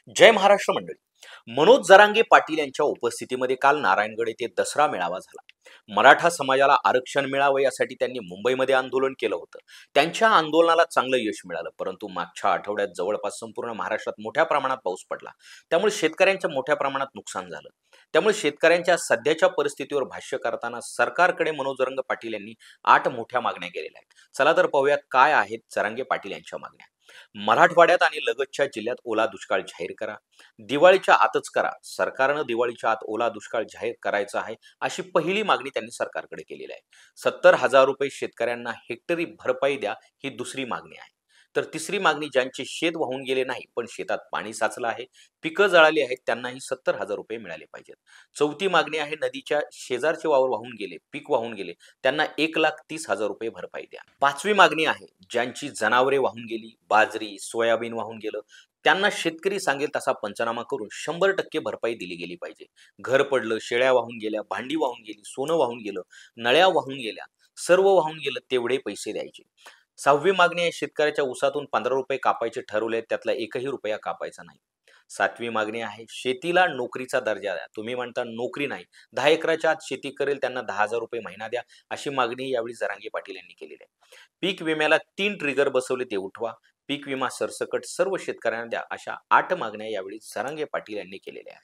जय महाराष्ट्र मंडळी. मनोज जरांगे पाटील यांच्या उपस्थितीमध्ये काल नारायणगड येथे दसरा मेळावा झाला. मराठा समाजाला आरक्षण मिळावं यासाठी त्यांनी मुंबईमध्ये आंदोलन केलं होतं. त्यांच्या आंदोलनाला चांगलं यश मिळालं, परंतु मागच्या आठवड्यात जवळपास संपूर्ण महाराष्ट्रात मोठ्या प्रमाणात पाऊस पडला. त्यामुळे शेतकऱ्यांच्या मोठ्या प्रमाणात नुकसान झालं. त्यामुळे शेतकऱ्यांच्या सध्याच्या परिस्थितीवर भाष्य करताना सरकारकडे मनोज जरांगे पाटील यांनी 8 मोठ्या मागण्या केलेल्या आहेत. चला तर पाहूयात काय आहेत जरांगे पाटील यांच्या मागण्या. मराठवाड्यात आणि लगतच्या जिल्ह्यात ओला दुष्काळ जाहीर करा. दिवाळीच्या आतच करा. सरकारनं दिवाळीच्या आत ओला दुष्काळ जाहीर करायचा आहे, अशी पहिली मागणी त्यांनी सरकारकडे केलेली आहे. 70,000 रुपये शेतकऱ्यांना हेक्टरी भरपाई द्या, ही दुसरी मागणी आहे. तर तिसरी मागणी, ज्यांचे शेत वाहून गेले नाही पण शेतात पाणी साचलं आहे, पिकं जळाली आहेत, त्यांनाही 70,000 रुपये मिळाले पाहिजेत. चौथी मागणी आहे, नदीच्या शेजारचे वावर वाहून गेले, पीक वाहून गेले, त्यांना 1,30,000 रुपये भरपाई द्या. पाचवी मागणी आहे, ज्यांची जनावरे वाहून गेली, बाजरी सोयाबीन वाहून गेलं, त्यांना शेतकरी सांगेल तसा पंचनामा करून 100% भरपाई दिली गेली पाहिजे. घर पडलं, शेळ्या वाहून गेल्या, भांडी वाहून गेली, सोनं वाहून गेलं, नळ्या वाहून गेल्या, सर्व वाहून गेलं, तेवढे पैसे द्यायचे. सहावी मागणी आहे, शेतकऱ्याच्या ऊसातून 15 रुपये कापायचे ठरवले, त्यातला एकही रुपया कापायचा नाही. सातवी मागणी आहे, शेतीला नोकरीचा दर्जा द्या. तुम्ही म्हणता नोकरी नाही, 10 एकराच्या आत शेती करेल त्यांना 10,000 रुपये महिना द्या, अशी मागणी यावेळी जरांगे पाटील यांनी केलेली आहे. पीक विम्याला 3 ट्रिगर बसवले, ते उठवा. पीक विमा सरसकट सर्व शेतकऱ्यांना द्या, अशा 8 मागण्या यावेळी जरांगे पाटील यांनी केलेल्या आहेत.